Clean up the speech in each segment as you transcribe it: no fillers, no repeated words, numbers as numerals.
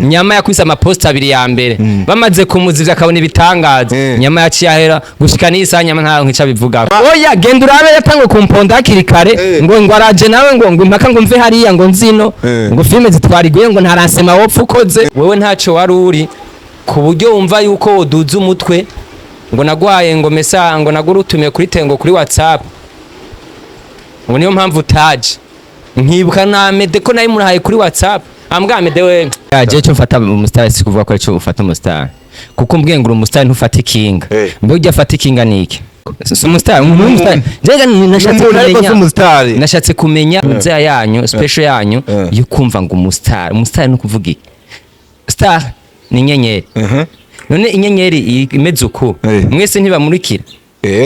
nyama yakwise amaposta abiri ya mbere bamaze kumuzivya akabona ibitangaza nyama yaciye ahera gushika n'isa nyama nta nkica bivuga oya genda urabe yatangwe kumponda hakiri kare ngo araje nawe ngo impaka ngo mve hariya ngo nzino ngo filme zitwariguye ngo ntaransema wopfa ukoze wewe ntaco wari uri ku buryo wumva yuko woduza umutwe ngo nagwaye ngo mesa ngo nagurutumiye kuri tengo kuri WhatsApp ngo niyo mpamvu utaje nkibuka na AMEDEE ko nayi murahaye kuri WhatsApp ambwa AMEDEE we aje cyo mfata umustar si kuvuga ko cyo ufata umustar kuko mbwiye ngo umustar ntufata ikinga mbe ujya afata ikinga niki umustar umustar jega nashatse kumenya nzaya yanyu special yanyu yo kumva ngo umustar no kuvuga iki star ni nyenyeri none inyenyeri imeze uko mwese ntibamurikira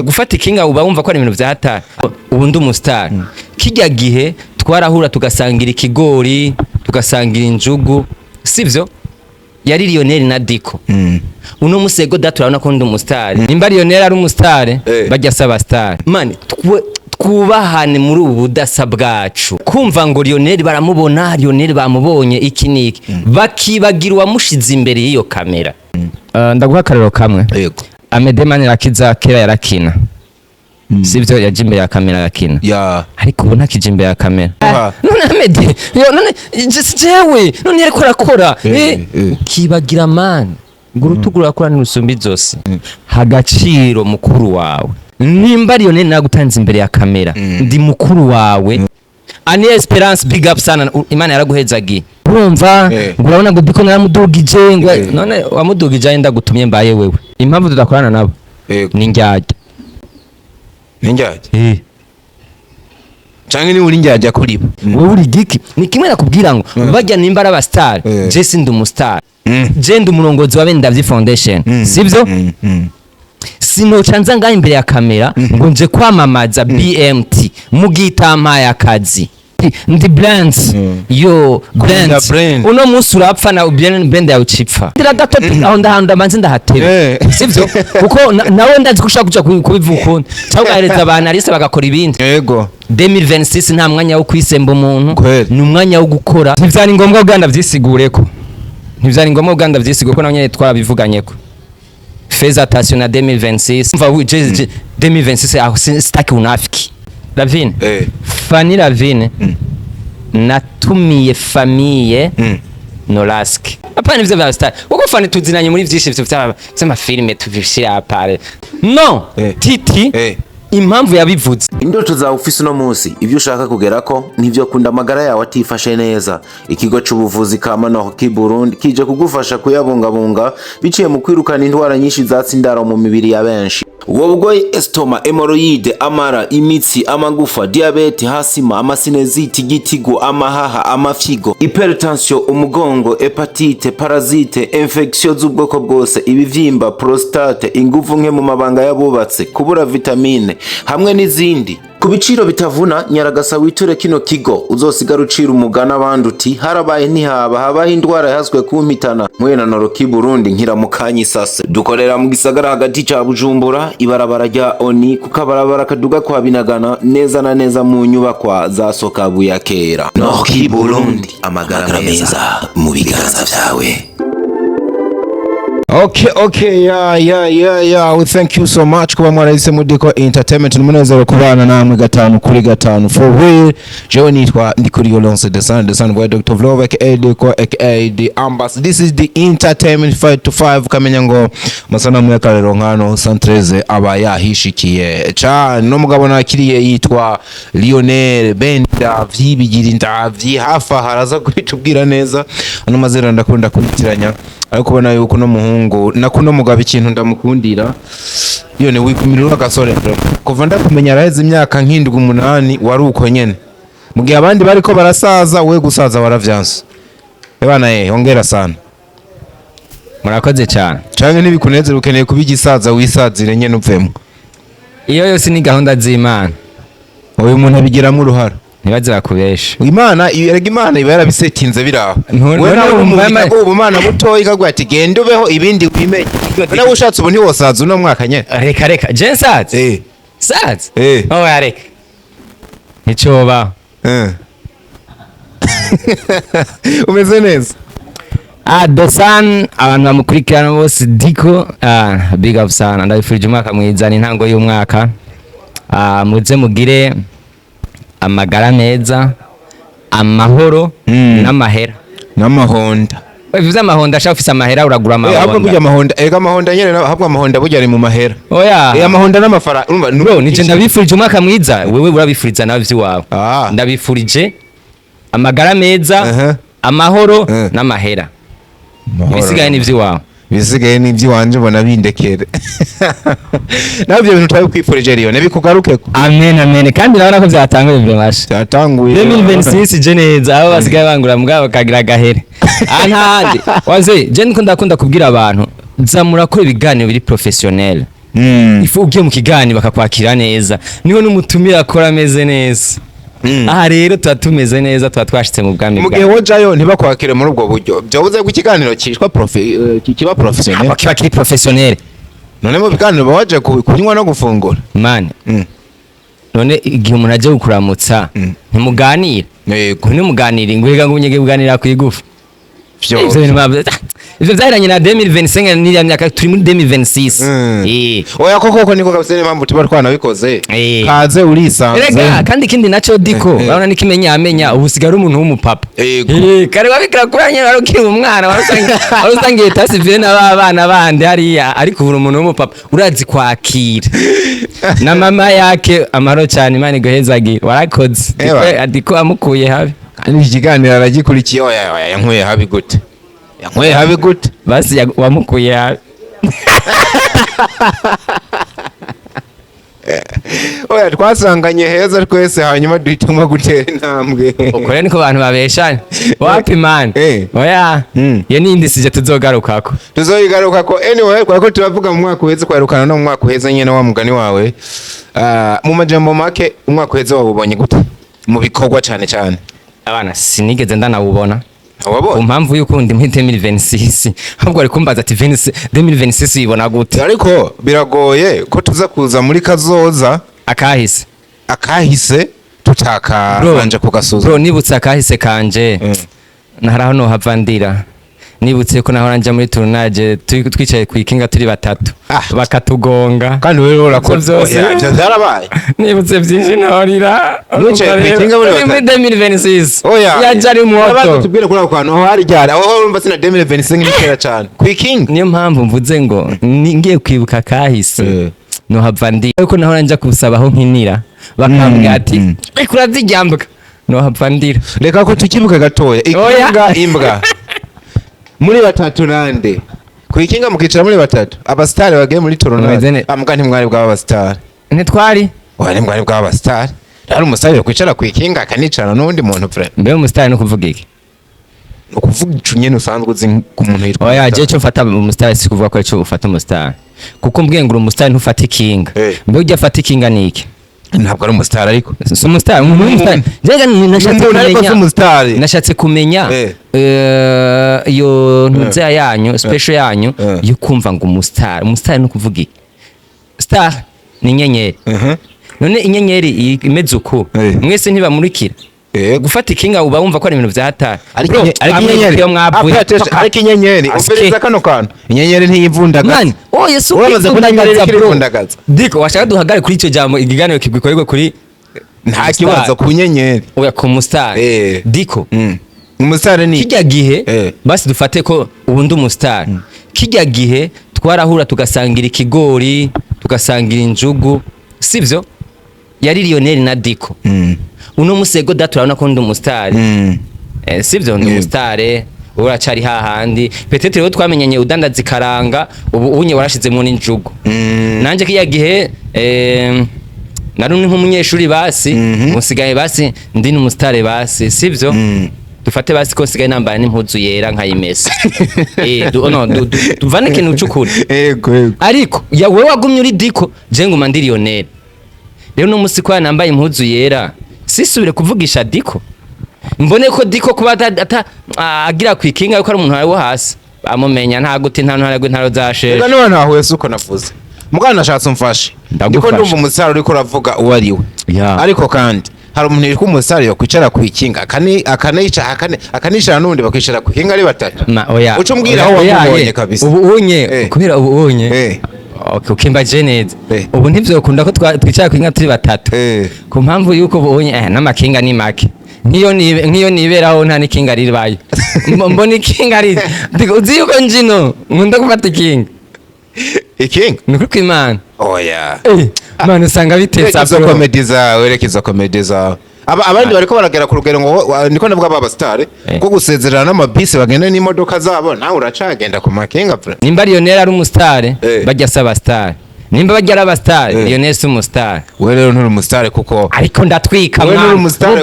gufata ikinga uba wumva ko ari ibintu vyata ubundi umustar kijya gihe twarahura tugasangira ikigori tugasangira injugu sivyo yari LIONNEL na Diko uno musego daturabona ko ndi umustar nimba LIONNEL ari umustar bajya saba star man twubahane muri ubu budasa bwacu kumva ngo LIONNEL baramubona LIONNEL bamubonye iki niki bakibagira uwamushize imbere y'iyo kamera ndaguha akarero kamwe yego AMEDEE mani rakiza kera yarakina sivyo yaje imbere ya kamera yakina ariko ubona kije imbere ya kamera none AMEDEE none jewe none yariko rakora kibagira man ngurutugu rakora n'urusumbi zose hagaciro mukuru wawe nimba LIONNEL nagutanze imbere ya kamera ndi mukuru wawe ani Esperance big up sana Imana yaraguhezagiye urumva ngurabona ngo Diko naramudugije ngo none wamudugije ndagutumye mbaye wewe impamvu tudakorana nabo ni njyaje canke ni uri njyaje kuri bo wowe uri Diki ni kimwe nakubwira ngo bajya nimba ari abastar je sindi umustar je ndi umurongozi wa Bendavyi Foundation sivyo sinoca nza ngaho imbere ya kamera ngo nje kwamamaza BMT mugitampaye akazi ndi brands yo brands uno munsi urapfa na brand yawe cipfa ndira gato aho ndahanda manzi ndahatebe sivyo kuko nawe ndazi kushaka kuja kubivuka cyangwa ahereza abantu arise bagakora ibindi yego 2026 nta mwanya wo kwisemba umuntu ni umwanya wo gukora ntivyari ngombwa Uganda vyisigureko ntivyari ngombwa Uganda vyisigure ko nanye twabivuganyeko fais attention na 2026 on va oui 2026 aho staki unafiki Lavine Fanny Lavine natumiye famille Nolaski apana ivyo vya star uko Fanny tuzinanye muri vyinshi vy'ama filme tuvishira pare no Titi impamvu yabivuze indoto za ofisi no munsi ivyo ushaka kugerako nivyo kunda amagara yawe atifashe neza ikigo c'ubuvuzi kama no Burundi kije kugufasha kuyabungabunga biciye mu kwirukana indwara nyinshi zatsindara mu mibiri ya benshi ubwogoyi estoma hemorrhoide amara imitsi amagufa diabete hasima amasineziti gitigo amahaha amafyigo hypertension umugongo hepatite parasite infection z'ubwoko bwose ibivyimba prostate inguvu nke mu mabanga yabubatse kubura vitamine hamwe n'izindi ku biciro bitavuna nyaragasa witure kino kigo uzosigara ucira umugana abandi uti harabaye ntihaba habaho indwara yahazwe kumpitana mwena NSORO Burundi nkira mu kanyisase dukorera mu gisagara hagati ca Bujumbura ibarabara rya Oni kukabarabara kaduga kwa Binagana neza na neza mu nyubakwa za Sokabu ya kera NSORO Burundi amagara meza mu biganza vyawe. Okay, yeah. We thank you so much kuba mwaraise mu Diko Entertainment numunezero kubana namwe gatanu kuri gatanu for real. Je nitwa ndikuri Yolonse the son boy Dr. Vlove aka Diko aka the Ambas. This is the entertainment 5 to 5 kamenya ngo masana mu yakarero nkano Santreze aba yahishikiye cha no mugabo nakiriye yitwa LIONNEL Bendavyi bigira indavyi hafa haraza kubitubwira neza ano mazera ndakunda kubitiranya ariko ubona yuko no muhungu nakuno mugabo ikintu ndamukundira iyo ne wikumirira agasore kuva ndakumenya araheze imyaka nk'indwi 8 wari uko nyene mugihe abandi bariko barasaza we gusaza waravyanse ebana ongera sana murakoze cyane canke nibikunezera ukeneye kubigisaza wisazire nyene upfemo iyo yose ni gahunda z'Imana uyu muntu abigiramo uruhara nibazira kubesha Imana iba yarabisetinze biraho ubu Imana butoyi kagwa ati genda ubeho ibindi wimenye nawe ushatse ubu ntiwosaza uno mwaka nyene reka Jensat Sat oh areke nicoba umeze neza The Sun abantu bamukurikirana bose Diko big up sana ndabifurije umwaka mwiza n'intango y'umwaka muze mugire amagara meza amahoro n'amahera n'amahonda bivuze amahonda ashaka ufise amahera uragura amahonda ahubwo burya amahonda amahonda nyene ahubwo amahonda burya ari mu mahera oya amahonda n'amafara bro nije ndabifurije umwaka mwiza wewe urabifuriza navyo wawe ndabifurije amagara meza amahoro n'amahera bisigaye n'ivyo wawe bisigaye n'ivyo wanje ubona bindekere nabyo bintu twabikwifurije riyo nebikugarukeko amen kandi urabona ko byatanguye vraiment byatanguye 2026 je neza abo basigaye bangura mbwa bakagira gahere ahandi waze je niko ndakunda kubwira abantu zamura ko ibiganiro biri professionnel ifu ugiye mu kiganiro bakakwakira neza niho n'umutumira akora ameze neza aha rero tuba tumeze neza tuba twashitse mu bwami mu gihe wojayo ntibakwakire muri ubwo buryo byavuze ko ikiganiro kishwa kiba professionnel kiba kiri professionnel none mu biganiro bawaje kunywa no gufungura man none igihe umuntu aje gukuramutsa ntimuganira yego ntimuganira ingwega ngunyege buganira kwigufa ivyo vyaranye na 2025 n'iriya myaka turi muri 2026 oya koko niko kabise n'impamvu tuba twanabikoze kaze urisanze rega kandi kindi naco Diko urabona nikimenya amenya ubusigara umuntu w'umupapa kare wabikira kuranye warukiri umwana warusangiye tasivire n'abana bandi hariya ariko uri umuntu w'umupapa urazi kwakira na mama yake amaro cyane Imana gohezagira warakoze Diko amukuye habi kandi ikiganiro aragikurikiye oya yankuye habi gute yankuye habi gute basi wamukuye habi oya twasanganye heza twese hanyuma duhitamo gutera intambwe ukore niko abantu babeshanya wapi man oya ye nindi sije tuzogarukako anyway kwako turavuga mu mwaka uheze kwarukana no mu mwaka uheze nyene wa mugani wawe mu majambo make umwaka uheze wabubonye gute mu bikorwa cyane abana sinigeze ndanawubona wabonye impamvu yuko ndi muri 2026 ahubwo ari kumbaza ati 2026 ibona gute ariko biragoye ko tuza kuza muri kazoza akahise tutaka banje kugasuza bro nibutse akahise kanje naharaho no havandira nibutse ko naho ranje muri tournage twicaye kwikinga turi batatu bakatugonga kandi wewe urakoze byarabaye nibutse byinshi nahorira nicaye kwikinga muri 2026 oya yajari moto tubwire kuri ako kantu aho hari ryara aho urumva sina 2026 nikera cyane kwikinga niyo mpamvu mvuze ngo ngiye kwibuka kahise no havandira ariko naho ranje kusabaho nkinira bakambwira ati kurazijyambwa no havandira reka ko tukibuka gatoya ikinga imbwa muri batatu nande kwikinga mukicara muri batatu abastari bagiye muri tournage ambwa ntimwari bwa abastari ntitwari wari mwari bwa abastari ari umustarire kwicara kwikinga akanicara n'undi muntu frère mbe umustarire no kuvuga iki no kuvuga icunye nusanzwe uzi ku muntu yitwa oya je cyo fata umustarire si kuvuga ko cyo ufata umustarire kuko mbwiye ngo umustarire ntufata ikinga mbe ujya fata ikinga niki ntabwo ari umustar ariko si umustar umustar jega nashatse kumenya iyo ntuze yanyu special yanyu yo kumva ngo umustar no kuvuga iki star ni inyenyeri none inyenyeri imeze uko mwese ntibamurikira gufata ikinga uba wumva ko ari ibintu byahata ariko inyenyeri umviriza kano kantu inyenyeri ntiyivundagaza oya so uramaze kunanyereza Diko washaka duhagare kuri icyo jambo igiganiro kigwikorerwa kuri nta kibazo ku nyenyeri oya ku mustar Diko umustar ni kijya gihe basi dufate ko ubundi umustar kijya gihe twarahura tugasangira ikigori tugasangira injugu sivyo yari Lionel na Diko uno musego daturabona ko ndi umustar sivyo ndi umustar uracari hahandi peut-être rero twamenyanye udandaza ikaranga ubu unye warashizemo n'injugu nanje kiya gihe narumwe nk'umunyeshuri basi musigaye basi ndi n'umustar basi sivyo dufate basi ko sigaye nambaye n'impuzu yera nkayimesa tuvane ikintu cy'ukuri ariko wewe wagumye uri Diko je nguma ndi Lionel rero no musi ko nambaye impuzu yera sisubire kuvugisha Diko mbone ko Diko kuba agira kwikinga yuko ari umuntu ari wo hasi bamumenya nta guti nta ntare ntaro zashe rega niwe ntaho Yesu uko navuze mugana nashatse umfashe ndiko ndumva umusaro uriko uravuga uwo ari we ariko kandi hari umuntu yitwa umusitari yo kwicara ku ikinga akanisha n'undi bakwicara ku ikinga ari batatu uco mbwira aho wamubonye kabisa ubu unye kubera ubu unye ukimba jeneze ubu ntivyokunda ko twicara ku inka turi batatu ku mpamvu yuko ubu unye n'amakinga ni make nk'iyo niberaho nta n'ikinga ribayo mbona ikinga riri uzi yuko njino nkunda gufata ikinga ni ukuri kw'Imana oya Imana usanga bitetse werekeza komedi zawe abandi bariko baragera ku rugero ngo niko navuga baba star ko gusezerana n'amabisi bagenda n'imodoka zabo nawe uracagenda ku makinga nimba Lionel ari umustar bajya saba star nimba bajya ari abastar Lionel si umustar we rero nturi umustar kuko ariko ndatwika we nturi umustar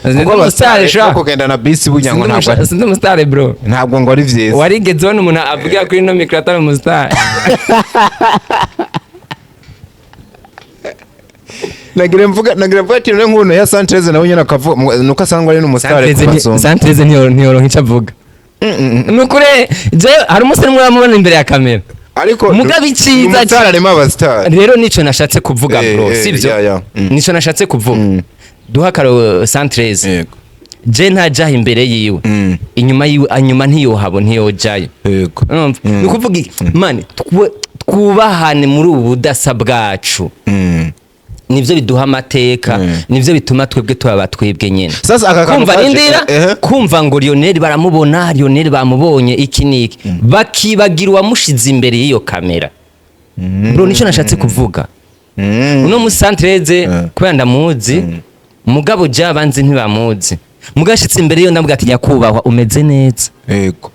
kuko umustar sha kugenda na bisi bunyango ntabwo sindi umustar bro ntabwo ngo ari vyiza warigeze wona umuntu avuga kuri no micro atari umustar nagira mvuga ati none nkuno ya Sanchez nawe nyina akavuga nuko asangwa ari n'umustar kuko Sanchez ntiyoronka ico avuga nukure je hari umusore muramubona imbere ya kamera ariko mugabe iciza umustararema abastar rero nico nashatse kuvuga bro sivyo nico nashatse kuvuga duha karo Sanchez je ntajaha imbere yiwe inyuma ntiyohabo ntiyojayo ni kuvuga mani twubahane muri ubu budasa bwacu nivyo biduha amateka nivyo bituma twebwe tuba twebwe nyene kumva indira kumva ngo Lionel baramubona Lionel bamubonye iki niki bakibagira uwamushize imbere y'iyo kamera bro nico nashatse kuvuga uno musantreze kubera ndamuzi mugabo je abanzi ntibamuzi mugashitse imbere yo ndavuga ati nyakubahwa umeze neza yego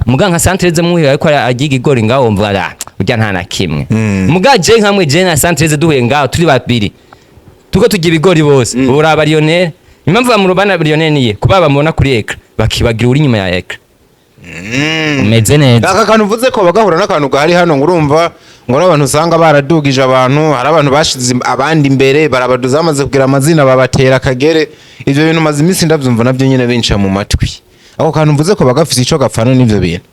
muga nka Sanchez muhira ariko agiga igori ngaho mvuga urya nta na kimwe muga je nkamwe je na Sanchez duhuye ngaho turi babiri tuko tugira ibigori bose uraba Lionel impamvu bamurubana Lionel niye kuba bamubona kuri ekra bakibagira uri nyuma ya ekra umeze neza aka kantu uvuze ko bagahura n'akantu gahari hano ngurumva ngo abantu usanga baradugije abantu hari abantu bashize abandi imbere barabaduza amaze kugira amazina babatera akagere ivyo bintu maze iminsi ndavyumva navyo nyene binca mu matwi ako kantu mvuze ko bagafise ico gafana n'ivyo bintu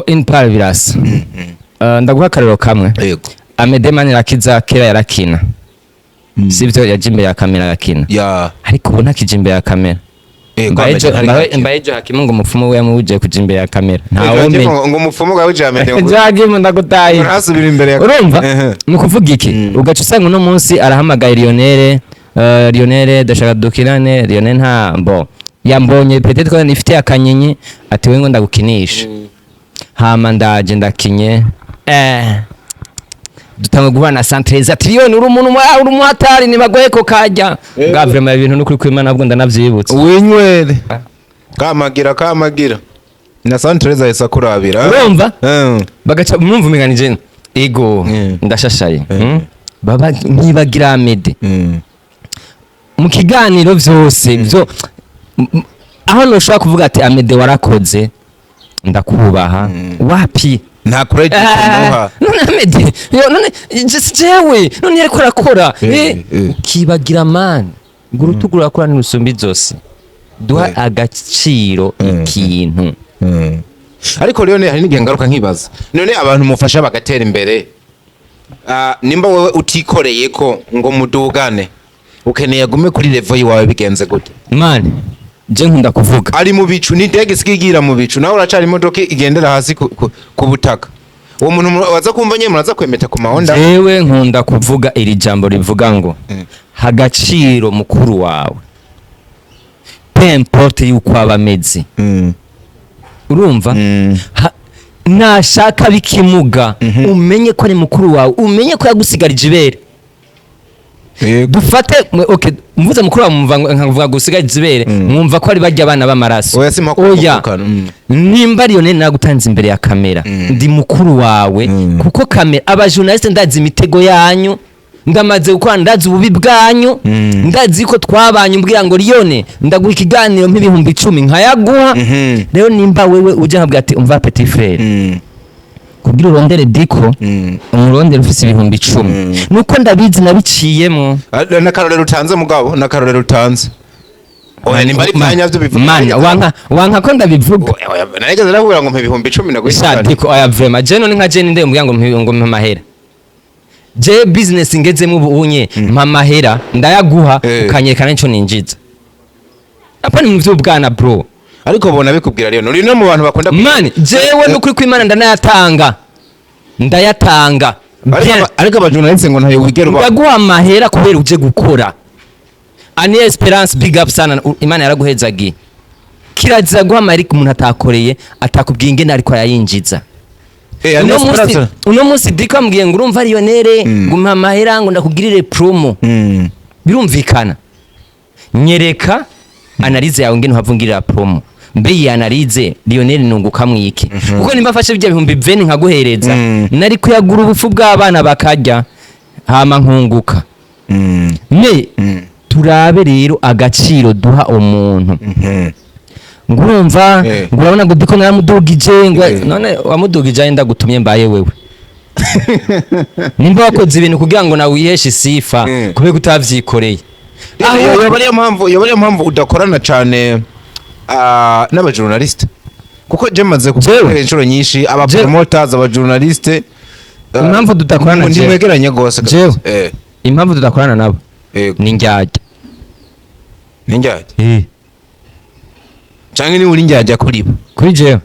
in parviras ndaguha akarero kamwe yego AMEDEE mani rakiza kera yarakina sivyo yaje imbere ya kamera yakina ariko ubu ntakije imbere ya kamera mbayejo hakimu ngo umupfumu we yamuje kuja imbere ya kamera ntawomenya ngo umupfumu gawe uje AMEDEE nzagimu ndagutaye urasubira imbere ya urumva nukuvuga iki ugaca usanga uno munsi arahamagaye Lionel ndashaka dukirane Lionel nta yambonye peut-être ko nifite akanyenyi ati we ngo ndagukinisha hama ndaje ndakinye dutanga guhana Sanchez ati Lionel uri umuntu uri umuhatari nibagoye ko kajya gavurema ibintu n'ukuri kw'Imana nabwo ndanavyibutse winywere kamagira na Sanchez ahesa kurabira urumva bagaca mwumva umenganije ego ndashashaye baba ntibagira AMEDEE mu kiganiro vyose byo aho noshaka kuvuga ati AMEDEE warakoze ndakubaha wapi nta credit kumuha none AMEDEE none jewe none ariko rakora kibagira man gurutugu rakora ni rusumbi zose duha agaciro ikintu ariko rero hari n'igihe ngaruka nkibaza none abantu mufasha bagatera imbere nimba wewe utikoreye ko ngo mudugane ukeneye gume kuri level yawe bigenze gute man je nkunda kuvuga ari mu bicu ni ndege sikigira mu bicu nawe uracari imodoka igendera hasi ku butaka uwo muntu waza kumva nyene muraza kwemeta ku mahonda jewe nkunda kuvuga iri jambo rivuga ngo hagaciro mukuru wawe peu importe yuko abameze urumva nashaka bikimuga umenye ko ari mukuru wawe umenye ko yagusigarije ibere dufate okay mvuze mukuru wawe nkavuga gusigarije ibere mwumva ko ari bajya abana b'amaraso oya nimba Lionel nagutanze imbere ya kamera ndi mukuru wawe kuko kamera abajournaliste ndazi imitego yanyu ndamaze gukora ndazi ububi bwanyu ndazi ko twabanye mbwira ngo Lionel ndaguha ikiganiro nk'ibihumbi 10 nkayaguha rero nimba wewe uje nkabwira ati umva petit frère kugira urondere diko umurondere ufise ibihumbi 10 nuko ndabizi nabiciyemo na karorero utanze mugabo na karorero utanze oya nimba ari byanya byo bivuga man wanka ko ndabivuga narigeze nakubwira ngo mpe ibihumbi 10 naguhisha diko oya vraiment je none nka je ninde mbwira ngo mpe amahera je business ngezemo ubunye mpamahera ndayaguha ukanyekana nico ninjiza apana mu vy'ubwana bro ariko bona bikubwira rero uri no mu bantu bakunda man jewe n'ukuri kw'Imana ndayatanga ariko abajournaliste ngo ntayo wigerwa ndaguha amahera kubera uje gukora ani Esperance big up sana Imana yaraguhezagiye kirazira guha amahera umuntu atakoreye atakubwiye ingene ariko yayinjiza uno munsi diko ambwiye ngo urumva Lionel ngumpa amahera ngo ndakugirire promo birumvikana nyereka analize yawe ngene havungirira promo mbe iyi analize Lionel nunguka mwiki kuko nimba afashe bijya bihumbi 20 nkaguhereza nari kuyagura ubufu bw'abana bakarya hama nkunguka ne turabe rero agaciro duha umuntu ngurumva ngurabona ngo diko naramudugije ngo none wamudugije ndagutumye mbaye wewe nimba wakoze ibintu kugira ngo nawiheshe sifa kube gutavyikoreye yobariyo mpamvu udakorana cyane n'abajournaliste kuko je maze kuvuga inshuro nyinshi aba promoters abajournaliste impamvu tudakorana ndi mwegeranye gose impamvu tudakorana nabo ni njyajya canke ni uri njyajya kuri jewe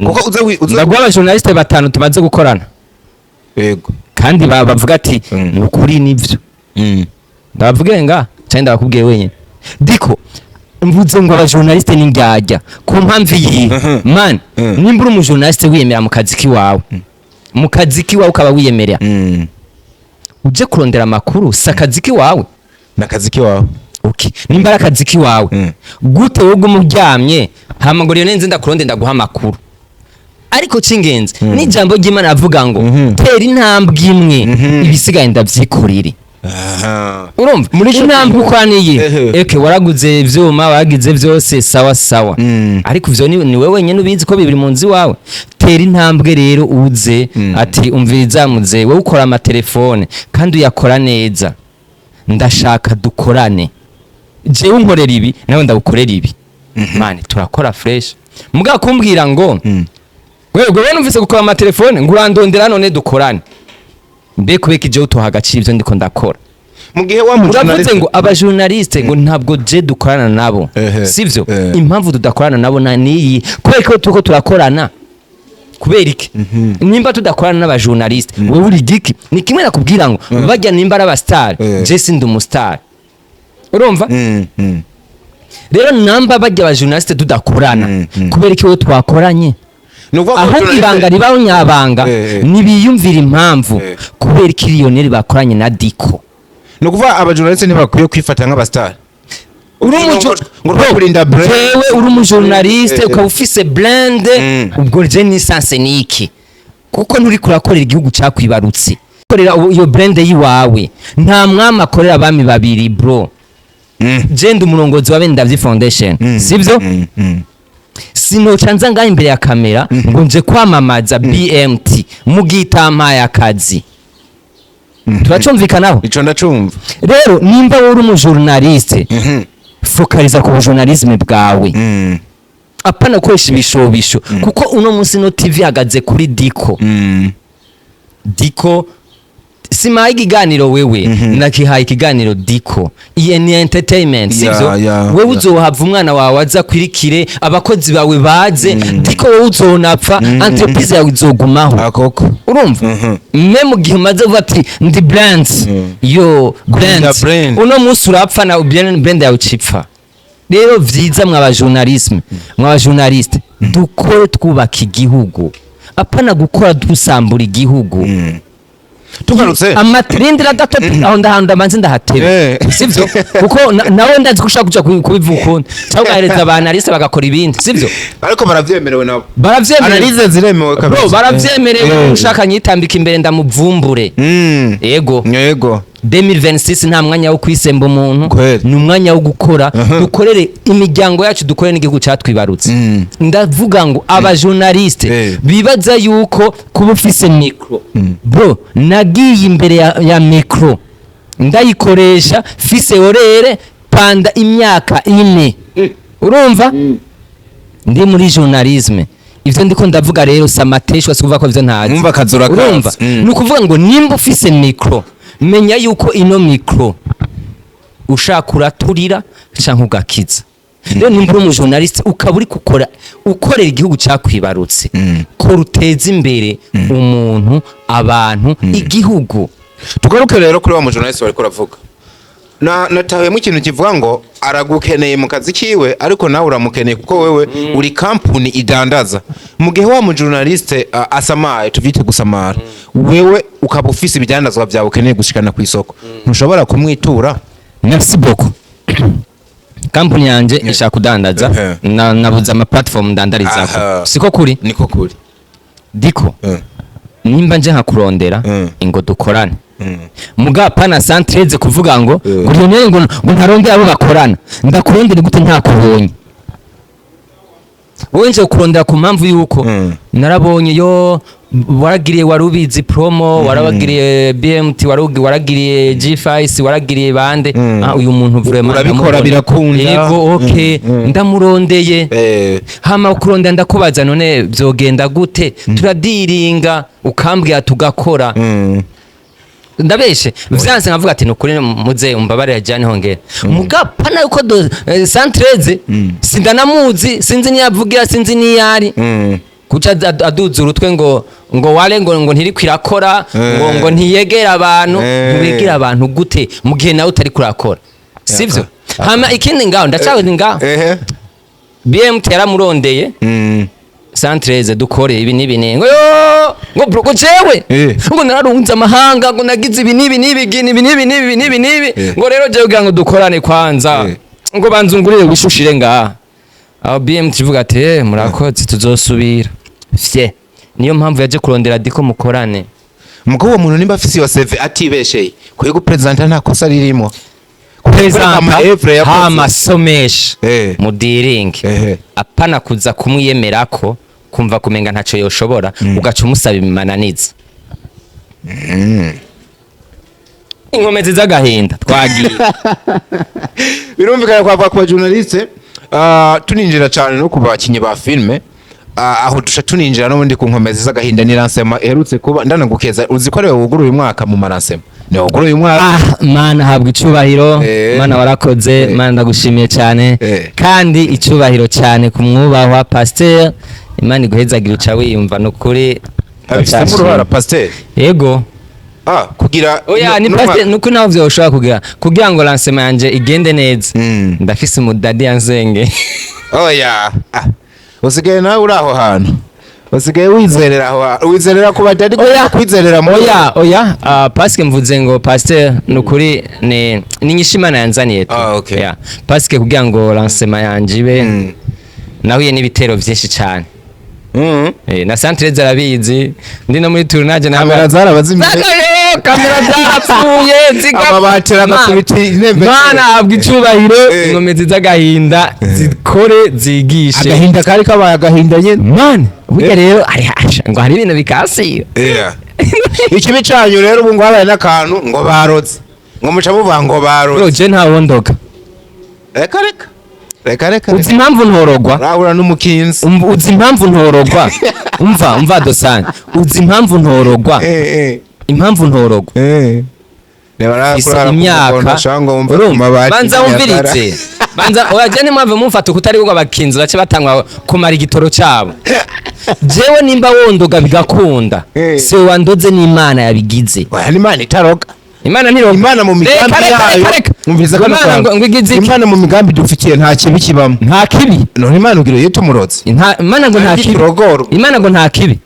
kuko ndaguha abajournaliste batanu tumaze gukorana yego kandi bavuga ati nukuri nivyo ndabavuge nga cyane ndabakubwiye wenyine diko mvuze ngo abajournaliste ni njyajya ku mpamvu iyi man nimba uri umujournaliste wiyemera mu kazi kiwawe ukaba wiyemerera uje kurondera amakuru si akazi kiwawe n'akazi kiwawe okay nimba ari akazi kiwawe gute wowe umuryamye hama ngo Lionel nzi ndakuronde ndaguha amakuru ariko cingenzi n'ijambo ry'Imana avuga ngo tera intambwe imwe ibisigaye ndavyikorire urumva muri intambwe ukwaniye waraguze ivyuma wagize vyose sawa ariko ivyo ni wewe wenyene ubizi ko bibiri mu nzi wawe tera intambwe rero uze ati umviriza muze wowe ukora ama telefone kandi uyakora neza ndashaka dukorane jewe unkorera ibi nawe ndagukorera ibi mani turakora fresh muga kumbwira ngo wewe numvise gukora ama telefone ngurandondera none dukorane mbe kubeka ije utuha agaciro ivyo ndiko ndakora mu gihe wa uravuze ngo abajournaliste ngo ntabwo je dukorana nabo sivyo impamvu tudakorana nabo naniyi kubera ko turakorana kubera iki nimba tudakorana n'abajournaliste wowe uri giki ni kimwe nakubwira ngo bajya nimba ara star je sindi umustar urumva rero namba bajya abajournaliste tudakorana kubera iki wowe twakoranye aho ibanga ribaho nyabanga nibiyumvira impamvu kubera iki Lionel bakoranye na Diko no kuva abajournaliste ntibakwiye kwifata nk'abastar uri umujournaliste ukaba ufise brand ubwo je ni sanse niki kuko nturi kurakorera igihugu cyakwibarutse korera iyo brand yiwawe nta mwama akorera abami babiri bro je ndi umurongozi wa Bendavyi Foundation sivyo sinoca nza ngaho imbere ya kamera ngo nje kwamamaza BMT mugitampaye akazi turacumvikanaho ico ndacumva rero nimba wowe uri umujournaliste focaliza ku journalisme bwawe apana koresha ibishobisho kuko uno munsi no TV hagaze kuri Diko simaye ikiganiro wewe nakihaye ikiganiro Diko ni entertainment sivyo wewe uzohava umwana wawe aza kwirikire abakozi bawe baze Diko wowe uzonapfa entreprise yawe izogumaho akoko urumva meme gihe maze ati ndi brands yo brands uno munsi urapfa na brand yawe cipfa rero vyiza mw'abajournaliste dukore twubaka igihugu apana gukora dusambura igihugu tugarutse amatrindira gato aho ndahanda manzi ndahatebe sivyo kuko nawe ndazi kushaka kuja kubivuka cyangwa gahereza abanaliste bagakora ibindi sivyo ariko baravyemerewe nabo baravyemerewe ziremewe kabisa bro baravyemerewe ushaka nyitambika imbere ndamuvumbure yego 2026 nta mwanya wo kwisemba umuntu ni umwanya wo gukora dukorere imiryango yacu dukorere n'igihugu cyatwibarutse ndavuga ngo abajournaliste bibaza yuko kuba ufise micro bro nagiye imbere ya micro ndayikoresha fise orere panda imyaka 4 urumva ndi muri journalisme ivyo ndiko ndavuga rero samateshwa sikuvuga ko ivyo ntazi Mwumva kazura kazi. urumva ni ukuvuga ngo nimba ufise micro menya yuko ino micro ushaka uraturira canke ugakiza rero nimba uri umujournaliste ukaba uri ukorera igihugu cakwibarutse ko ruteza imbere umuntu abantu igihugu. Tugaruke rero kuri wa mujournaliste bariko ravuga natahuyemo ikintu kivuga ngo aragukeneye mu kazi kiwe ariko nawe uramukeneye kuko wewe uri kampuni idandaza mu gihe wa mujournaliste asamaye tuvyite gusamara wewe ukaba ufise ibidandazwa byawe ukeneye gushikana ku isoko ntushobora kumwitura. Merci beaucoup. Kampuni yanje ishaka kudandaza nabuza ama platform ndandarizaho siko kuri niko kuri diko nimba nje nkakurondera ingo dukorane muga pana centreze kuvuga ngo LIONNEL ngo ntarondera abo bakorana ndakurondera gute ntakubonye wowe nje kurondera ku mpamvu yuko narabonye yo waragiriye warubizi promo warabagiriye BMT waragiriye G5 waragiriye bande uyu muntu vraiment urabikora birakunda yego okay ndamurondeye hama kurondera ndakubaza none byogenda gute turadiringa ukambwira tugakora ndabeshe vyanse nkavuga ati nukuri muze umbabarira jane hongera mugapana yuko centreze sindanamuzi sinzi niyavugira sinzi niyari kuca aduza urutwe ngo wale ngo ntiri kwirakora ngo ntiyegera abantu ntibegera abantu gute mu gihe nawe utari kurakora sivyo hama ikindi ngaho ndacawe ngaho BMT yaramurondeye centreze dukore ibi nibi ngo bro jewe ngo nararunze amahanga ngo nagize ibi nibi ngo rero jewe ngo dukorane kwanza ngo banzungurire wishushire ngaha aho BMT ivuga ati murakoze tuzosubira fye niyo mpamvu yaje kurondera diko mukorane muko uwo muntu nimba afise yo CV atibesheye kuye gupresenta nta kosa ririmo presenta hama somesha mudiring apana kuza kumwiyemerako kumva kumenga ntaco yoshobora ugaca umusaba imananiza inkomezi z'agahinda twagiye birumvikana kwa journaliste tuninjira cyane no kubakinyi ba filme aho dusha tuninjira no ndi ku nkomezi z'agahinda ni lancement eherutse kuba ndanagukeza uzi ko ari wowe uguruye umwaka mu maransema ni wowe uguruye umwaka mana habwa icubahiro mana warakoze mana ndagushimiye cyane kandi icubahiro cyane ku mwubahwa pasteur imana iguhezagira uca wiyumva nukuri abifite uruhara pasteur yego kugira oya ni pasteur nuko naho vyoshobora kugira ngo lancement yanje igende neza ndafise umudadi yansenge oya usigaye nawe uraho hantu usigaye wizerera ku badadi kwizerera mu oya parce que mvuze ngo pasteur nukuri ni nyishimana yanzaniye tu parce que kugira ngo lancement yanje ibe nahuye n'ibitero vyinshi cyane na centreze arabizi ndi no muri tournage na kamera zarabazimye kamera zarapfuye zigabatera bakubiti intebe mana habwa icubahiro inkomezi z'agahinda zikore zigishe agahinda kari kabaye agahinda nyene man burya rero ngo hari ibintu bikasiyo ikibi canyu rero ubu ngo habaye n'akantu ngo baroze ngo muca muvuga ngo baroze je ntawondoga reka uzi impamvu ntorogwa rahura n'umukinzi uzi impamvu ntorogwa umva dosane uzi impamvu ntorogwa impamvu ntorogwa imyaka banza wumviritse banza oya ni mpamvu mumfata kutari ngo abakinzi bace batangwa kumara igitoro cyabo jewe nimba wondoga bigakunda se wandoze n'Imana yabigize oya n'Imana itaroga Imana niro Imana mu migambi yayo umvize ko Imana mu migambi dufikiye nta kibi kibamo nta kibi none Imana ugira yeto murozi Imana ngo nta kibi Imana ngo nta kibi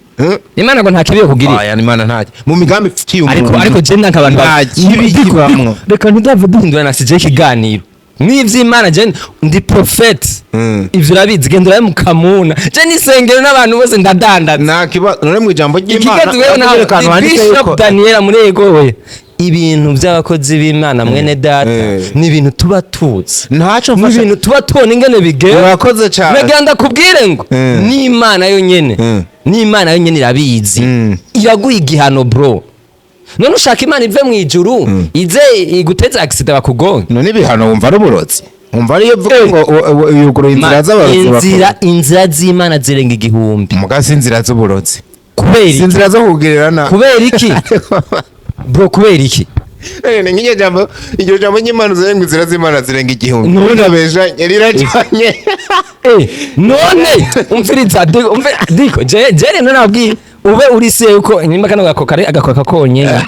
Imana ngo nta kibi kugirira aya Imana ntaje mu migambi fitiye umuntu ariko je ndankabantu nta kibi kibamwo reka ntidave duhindura na sije kiganiro Imana je ndi prophet ivyo rabizi gendera mu kamuna je nisengero n'abantu bose ndadandaza nta kiba none mu ijambo ry'Imana akantu handitse yuko Daniel Murego we ibintu by'abakozi b'Imana mwene data ni ibintu tuba tuzi ntaco mfasha ibintu tuba tubona ingene bigera urakoze cyane naganda kubwire ngo n'Imana yo nyene n'Imana yo nyene irabizi iraguha igihano bro none ushaka Imana ive mu ijuru ize iguteza accident bakugonga none ibihano wumva ari uburozi umva ariyo vuga ngo yuguru inzira z'abarozi inzira z'Imana zirenga igihumbi mugasi inzira z'uburozi kubera iki inzira zo kugererana kubera iki bro kubera iki nk'iryo jambo ry'Imana zirenga inzira z'Imana zirenga igihumbi none abesha rirajanye none umviriza diko je rero nabwiye ube uri se uko nimba kano agakoka konyene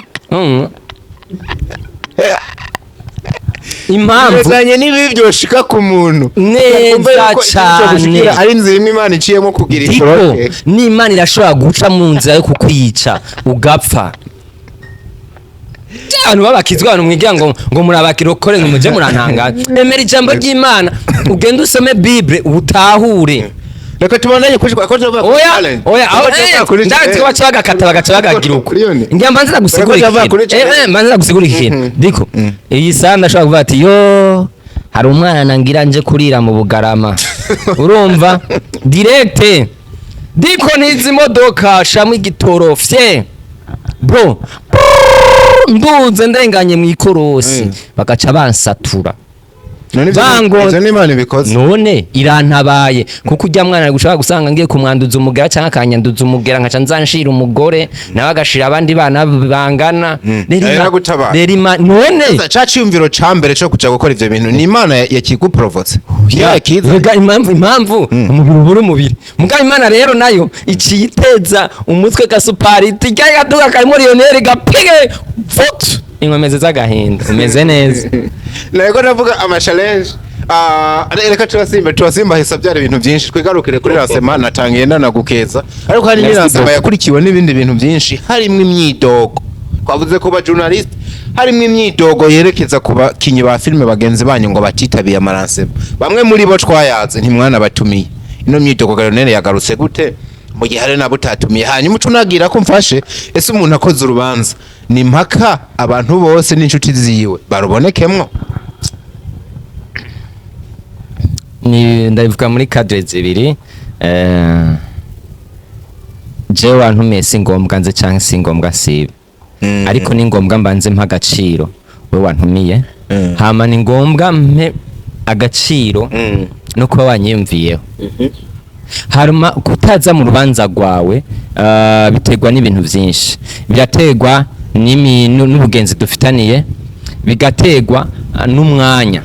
impamvu zanye nibi byoshika ku muntu neza cyane ari inzira Imana iciyemo kugira ikoroke n'Imana irashobora guca mu nzira yo kukwica ugapfa abantu babakizwa abantu mwigira ngo murabakirokore ngo muje murantangaza emera ijambo ry'Imana ugende usome Bible utahure reka tubandanye kushika ko tuvuga oya ndazi ko baca bagakata bagaca bagagira uko ngiye mbanza gusigura mbanza gusigura ikintu diko iyi sanda ashobora kuvuga ati yo hari umwana ngira nje kurira mu Bugarama urumva direct diko nizi modoka shamwe igitorofye bro nduze ndenganye mu ikorosi bagaca bansatura bango n'Imana bikoze none irantabaye kuko ujya mwana gushaka gusanga ngiye kumwanduza umugera cyangwa akanyanduza umugera nkaca nzanshira umugore nawe agashira abandi bana bangana rero none caciyumviro cambere cyo kuja gukora ivyo bintu ni Imana yakiguprovotse impamvu umubiri umubiri muga Imana rero nayo iciyiteza umutwe gasupari tijya yaduka karimo Lionel gapige foot inkomeze z'agahinda umeze neza nako navuga ama-challenge reka turasimba hesa byari ibintu byinshi twigarukire kuri rasema natangiye ndanagukeza ariko hari n'irasema yakurikiwe n'ibindi bintu byinshi harimo imyidogo twavuze ko ba journalist harimo imyidogo yerekeza ku bakinyi ba filime bagenzi banyu ngo batitabiye amaransema bamwe muri bo twayaze ntimwana batumiye ino myidogo Lionel yagarutse gute mu gihe hari nabo utatumiye hanyuma ucunagira ko mfashe ese umuntu akoze urubanza ni mpaka abantu bose n'inshuti ziwe barubonekemwo ni ndabivuga muri cadre zibiri je wantumiye si ngombwa nze cyangwa si ngombwa sibe ariko ni ngombwa mbanze mpa agaciro we wantumiye hama ni ngombwa mpe agaciro no kuba wanyiyumviyeho haruma kutaza mu rubanza rwawe biterwa n'ibintu byinshi biraterwa n'ubugenzi dufitaniye bigaterwa n'umwanya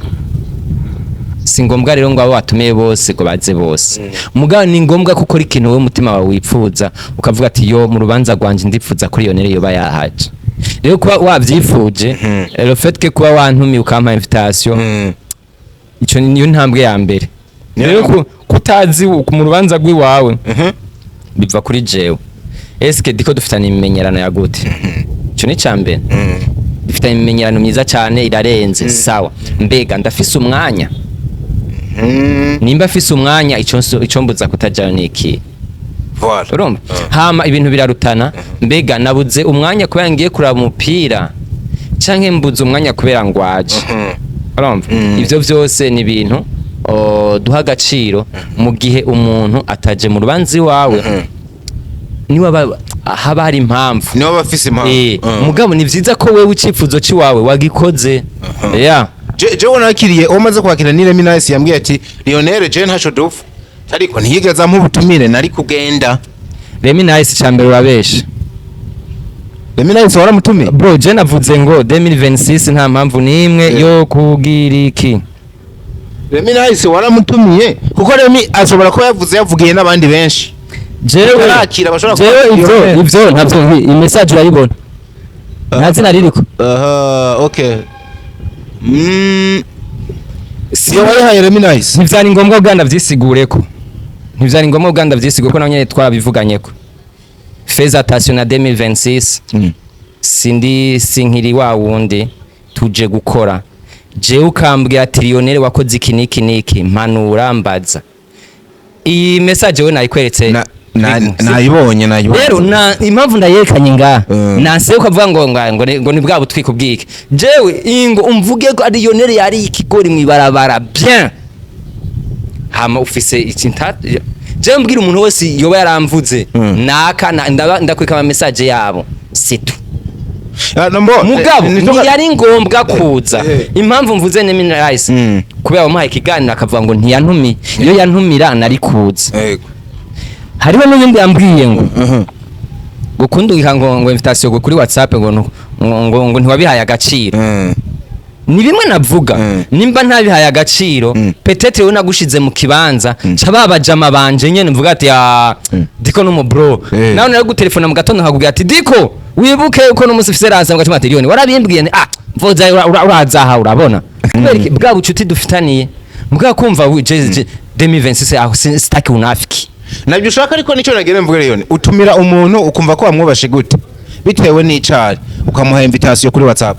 si ngombwa rero ngo abo watumiye bose ngo baze bose mugabo ni ngombwa ko ukora ikintu wowe umutima wawe wipfuza ukavuga ati yo mu rubanza rwanje ndipfuza kuri Lionel yoba yahaje rero kuba wabyifuje le fait que kuba wantumiye ukampa invitation ico niyo ntambwe ya mbere rero kutazi mu rubanza rw'iwawe biva kuri jewe eske diko dufitana imimenyerano ya gute ico ni cyambere dufitana imimenyerano myiza cyane irarenze sawa mbega ndafise umwanya nimba afise umwanya ico mbuza kutajayo niki voilà urumva hama ibintu birarutana mbega nabuze umwanya kubera ngiye kuraba umupira canke mbuze umwanya kubera ngwaje urumva ivyo byose ni ibintu duha agaciro mu gihe umuntu ataje mu rubanzi wawe niwe haba hari impamvu niwe bafise impamvu mugabo ni vyiza ko wewe icifuzo ciwawe wagikoze jewe nakiriye umaze kwakira ni Leminasi yambwiye ati Lionel je ntaco dupfa ariko ntiyigeza mu butumire nari kugenda Leminasi cyambere urabesha Leminasi waramutumiye bro je navuze ngo 2026 nta mpamvu nimwe yo kugira iki Leminasi waramutumiye kuko Lemi ashobora kuba yavugiye n'abandi benshi jewe nakira bashobora ivyo ntabyo message urayibona ntazi naririko okay siyo wayihaye Leminasi ntivyari ngombwa Uganda vyisigureko ntivyari ngombwa Uganda vyisigure ko nanye twabivuganyeko feza attention na 2026 sinkiri wa wundi tuje gukora je ukambwira ati Lionel wakoze iki niki mpanura mbaza iyi message we nayikweretse nayibonye rero impamvu ndayekanye nga nase ukavuga ngo ni bwa butwiko bwike jewe ingo umvuge ko Lionel yari ikigori mwibarabara bien hama ufise ikinta je mbwira umuntu wese yoba yaramvuze naka ndakweka ama message yabo situ mugabo ntiyari ngombwa kuza impamvu mvuze Nemina Rice kubera umuhaye ikiganiro akavuga ngo ntiyantumiye iyo yantumira nari kuza hariho n'ibindi yambwiye ngo gukundika ngo invitation kuri WhatsApp ngo ntiwabihaye agaciro ni bimwe navuga nimba ntabihaye agaciro petete we nagushize mu kibanza cababajama banje nyene mvuga ati diko no mu bro nawe nari gutelefona mu gatondo nkakubwira ati diko wibuke uko no musi fise ransa mugati materioni warabimbwiye mvoza urazaha urabona kuberiki bwa bucuti dufitaniye mbwa kumva 2026 aho sitaki unafiki nabyo ushaka ariko nico nagere mvuga Leon utumira umuntu ukumva ko wamwubashe gute bitewe n'icari ukamuha invitation kuri WhatsApp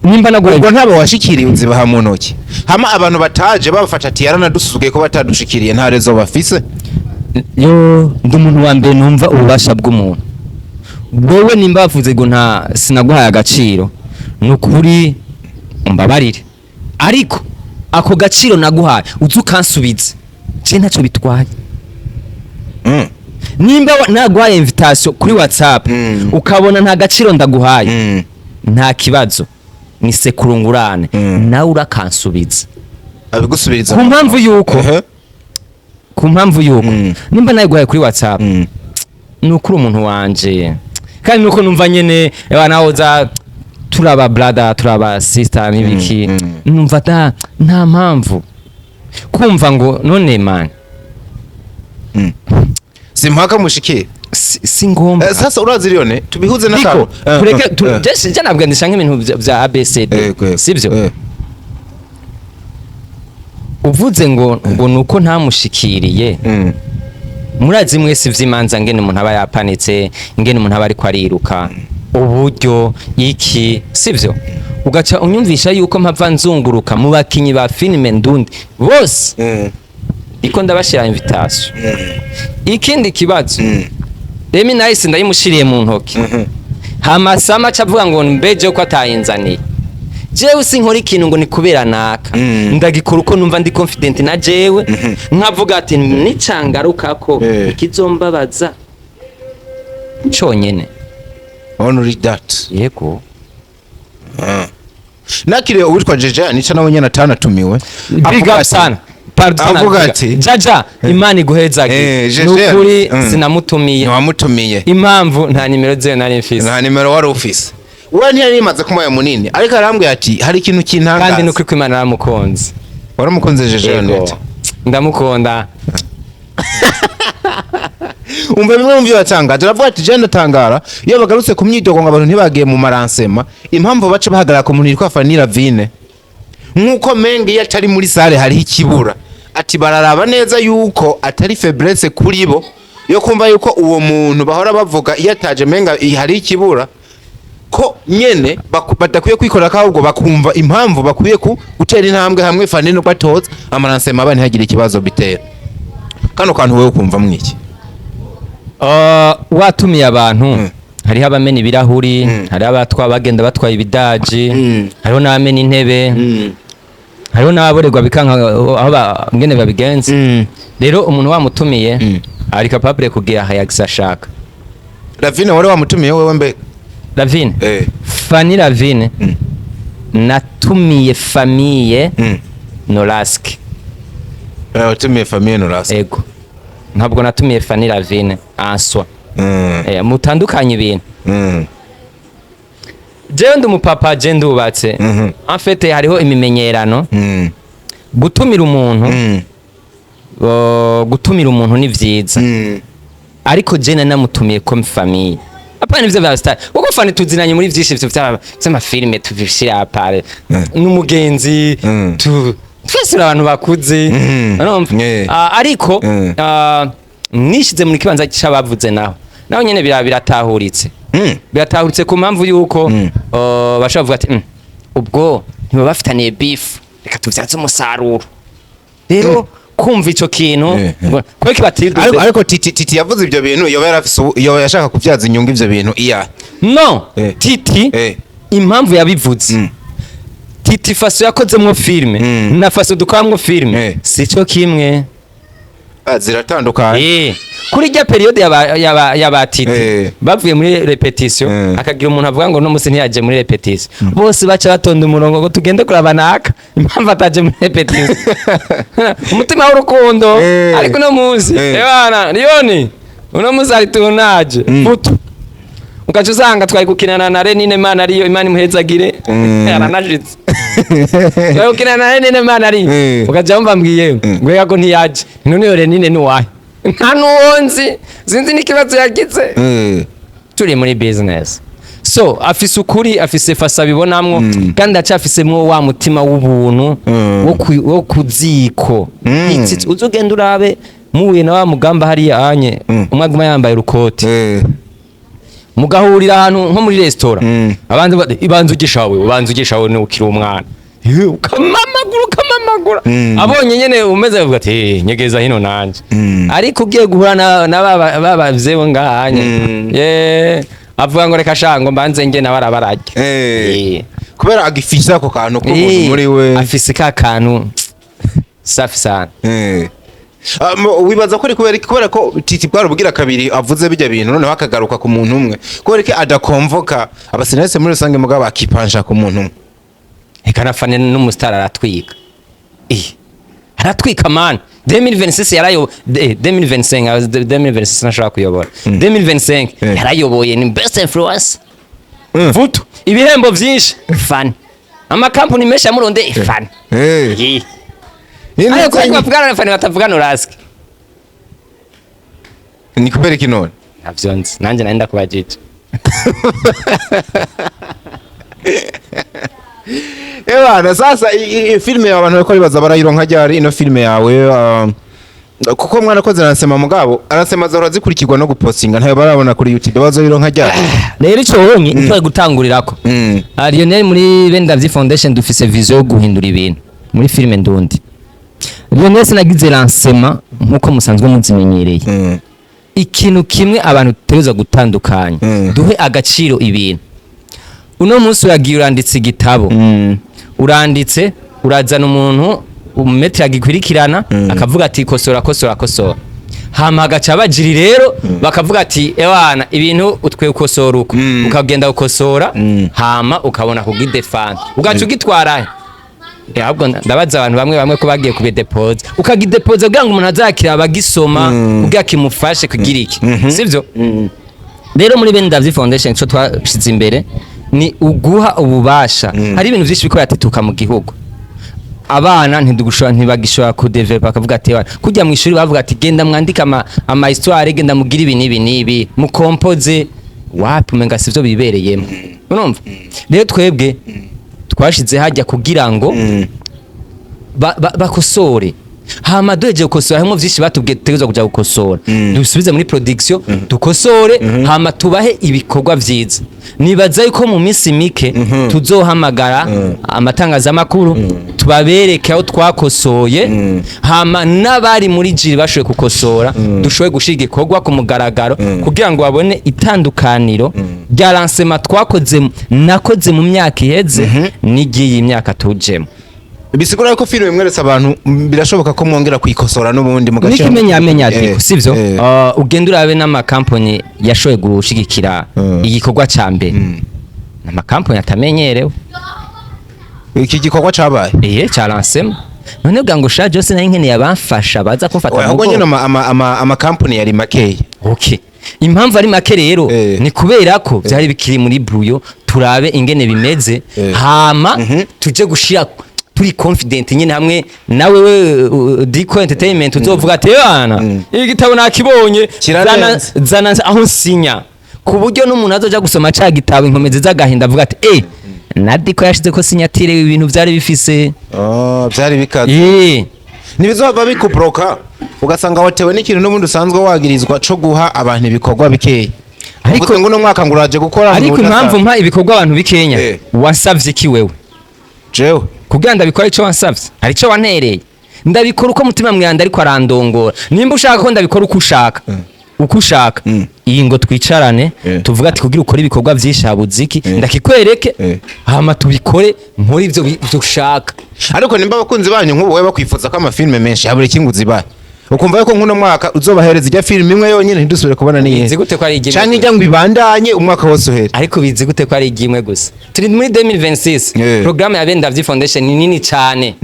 nimba nagurego ntabo washikiriye uzibaha mu ntoki hama abantu bataje babafata ati yaranadusuzuguye ko batadushikiriye nta rezo bafise yo ndi umuntu wa mbere numva ububasha bw'umuntu wowe nimba bavuze ngo nta sinaguhaye agaciro nukuri umbabarire ariko ako gaciro naguhaye uzukansubize je ntacyo bitwaye nimba naguhaye invitation kuri WhatsApp ukabona nta gaciro ndaguhaye nta kibazo ni sekurungurane nawe urakansubiza abigusubiriza ku mpamvu yuko nimba naguhaye kuri WhatsApp nukuri umuntu wanje kandi nuko numva nyene naho za turaba brother turaba sister nibiki numva nta mpamvu kumva ngo none man simpaka mushikire si ngomba sasa urazi Leon tubihuze n'akantu tureke je nabwo ndishanga ibintu bya ABCD sivyo uvuze ngo nuko ntamushikiriye murazi mwese vyimanza ngene umuntu aba yapanitse ngene umuntu aba ariko ariruka uburyo iki sivyo ugaca unyumvisha yuko mpava nzunguruka mu bakinyi ba filime ndundi bose iko ndabashira invitation ikindi kibazo Demi Nice ndayimushiriye mu ntoki hamasama cavuga ngo mbeje ko atayinzaniye jewe sinkora ikintu ngo nikubera naka ndagikora uko numva ndi confident na jewe nkavuga ati nicangaruka ko ikizombabaza conyene only that yego nakire uwitwa Jeje nica nawe nyene atanatumiwe big up sana avuga ati jaja imana iguhezage nukuri sinamutumiye ntiwamutumiye impamvu nta nimero ze nari mfise nta nimero wari ufise ura ntiyari imaze kumuya munini ariko arambwiye ati hari ikintu kintangaza kandi nukuri ko imana yaramukunze waramukunze Jeje nete ndamukunda umva bimwe mu byo yatangaje aravuga ati je ndatangara iyo bagarutse ku myidogo ngo abantu ntibagiye mu maransema impamvu bace bahagarara ku muntu yitwa FANNY LAVINE nkuko menge iyo atari muri sale hariho ikibura ati bararaba neza yuko atari faiblesse kuri bo yo kumva yuko uwo muntu bahora bavuga iyo ataje menga hari ikibura ko nyene badakwiye kwikorera ahubwo bakumva impamvu bakwiye gutera intambwe hamwe FANNY no batoza amaransema abana hagira ikibazo bitera kano kantu wewe kumva mwiki watumiye abantu hariho abamena ibirahuri hariho bagenda batwaye ibidaji hariho n'abamena intebe hariho n'ababorerwa bikanka aho ngene babigenze rero umuntu wamutumiye ari capable kugira hayagisa ashaka Lavine wari wamutumiye wewe mbe Lavine FANNY LAVINE natumiye famille Nolaski watumiye famille Nolaski ego ntabwo natumiye FANNY LAVINE answa mutandukanye ibintu jewe ndi umupapa je ndubatse en fait hariho imimenyerano gutumira umuntu ni vyiza ariko je namutumiye comme famille apana ivyo bya star kuko FANNY tuzinanye muri vyinshi vy'amafilime tuvishira apare n'umugenzi twese abantu bakuze ariko nishize muri kibanza cy'abavuze naho nyene biratahuritse biratahuritse ku mpamvu yuko bashobora kuvuga ati ubwo ntiba bafitaniye beef reka tuvyaze umusaruro rero kumva ico kintu ko kibatirduze ariko Titi yavuze ibyo bintu yoba yashaka kuvyaza inyungu ivyo bintu iya no Titi impamvu yabivuze Titi faso yakozemwo filme na faso dukamwo filme sico kimwe ziratandukanye kuri rya periode yaba TITI bavuye muri repetition akagira umuntu avuga ngo no musi ntiyaje muri repetition bose baca batonda umurongo ngo tugende kuraba naka impamvu ataje muri repetition umutima w'urukundo ariko no musi bana Lioni uno musi ari tunaje futu ukaje usanga twari gukinana na Renine Mana ariyo Imana imuhezagire aranajitse twari gukinana na Renine Mana ari ukaje mbambwiye ngo yako ntiyaje none yo Renine ni wahe nta nuwonzi sinzi n'ikibazo yagize turi muri business so afise ukuri afise fasa bibonamwo kandi acafisemwo wa mutima w'ubuntu wo kuziko uzugenda urabe muwe na wa mugamba hari anye umwaguma yambaye rukoti mugahurira ahantu nko muri restaurant abandi ibanze ugishawe ni ukiri umwana ukamamagura abonye nyene umeze avuga ati nyegeza hino nanje ariko ugiye guhura na baba vyewe ngahanye avuga ngo reka shango mbanze nge nabarabarage kubera agifisa ako kantu ko muri we afise ka kantu safi sana wibaza ko kubera ko TITI bwaro bugira kabiri avuze bijya bintu none bakagaruka ku muntu umwe kubera ko adakonvoka abasenese muri rusange mugabo akipanja ku muntu umwe ekana fane n'umustar aratwika aratwika man 2026 yarayo 2025 nashaka kuyobora 2025 yarayoboye ni best influence vuto ibihembo vyinshi fan ama company mesha muronde fan ayo kwa bavugana na fan batavugana uraski ni kubera kinone avyonze nanje naenda kubajije Ewana sasa filme y'abantu bako bibaza barayironka ryari ino filme yawe kuko mwana koze arasema mugabo arasema zahora zikurikirwa no gupostinga ntayo barabona kuri YouTube bazoyironka ryari rero ico wonye ntwa gutangurirako Lionel muri Bendavyi Foundation dufise vision yo guhindura ibintu muri filme ndundi Lionel sinagize lancement nkuko musanzwe muzimenyereye ikintu kimwe abantu tereza gutandukanya duhe agaciro ibintu uno munsi uragiye uranditse igitabo uranditse urazana umuntu umumetri agikwirikirana akavuga ati kosora hama agaca bajiri rero bakavuga ati ewana ibintu utwe ukosora uko ukagenda ukosora hama ukabona kugidefanda ugaca ugitwara ahubwo ndabaza abantu bamwe ko bagiye kubidepose ukagidepose kugira ngo umuntu azakira abagisoma kugira kimufashe kugira iki sivyo rero muri Bendavyi Foundation cyo twashize imbere ni uguha ububasha hari ibintu byinshi biko yatituka mu gihugu abana ntibagishobora kudevelop bakavuga ati kujya mu ishuri bavuga ati genda mwandika ama histoire genda mugira ibi nibi mu compose wapi umenga sivyo bibereyemo urumva rero twebwe twashize hajya kugira ngo bakosore hama doje gukosora hamwe vyinshi batubwiye tutegezwa kuja gukosora dusubize muri production dukosore hama tubahe ibikorwa vyiza nibaza yuko mu minsi mike tuzohamagara amatangaza makuru tubabereke aho twakosoye hama nabari muri jiri bashoye gukosora dushoye gushira igikorwa ku mugaragaro kugira ngo babone itandukaniro rya lancement nakoze mu myaka iheze n'igiye imyaka tujemo bisigura ko filme mweretse abantu birashoboka ko mwongera kwikosora n'ubundi mu gace nikimenya ati sivyo ugenda urabe n'ama company yashoye gushigikira igikorwa ca mbere n'ama company atamenyerewe iki gikorwa cabaye ca lancement none bwango sha Jose na inkene yabafasha baza kumfata ahubwo nyine ama company yari makeye okay impamvu ari make rero ni kubera ko byari bikiri muri bruyo turabe ingene bimeze hama tuje gushira turi confident nyine hamwe nawe we Diko Entertainment uzovuga ati bana igitabo nakibonye zana aho sinya ku buryo n'umuntu azoja gusoma ca gitabo inkomezi z'agahinda avuga ati na Diko yashize ko sinyatire ibintu byari bifise byari bikaze nibizova bikuproka ugasanga watewe n'ikintu n'ubundi usanzwe wagirizwa co guha abantu ibikorwa bikeye ariko ngo no mwaka nguraje gukora ariko impamvu mpa ibikorwa abantu bikenya wasavye ki wewe jewe kugira ndabikora ico wansavye arico wantereye ndabikora uko mutima mwanda ariko arandongora nimba ushaka ko ndabikora uko ushaka iyi ngo twicarane tuvuga ati kugira ukora ibikorwa vyishabuziki ndakikwereke hama tubikore nkora ivyo ushaka ariko nimba abakunzi banyu nk'ubu we bakwifuza ko amafilme menshi habure kinguzi baye ukumva yuko nkuno mwaka uzobahereza ijya film imwe yonyine ntidusubire kubona niye bizi gute ko ari igimwe canke ijya ngo ibandanye umwaka wose uhere ariko bizi gute ko ari igimwe gusa turi muri 2026 programme ya Bendavyi Foundation ni nini cyane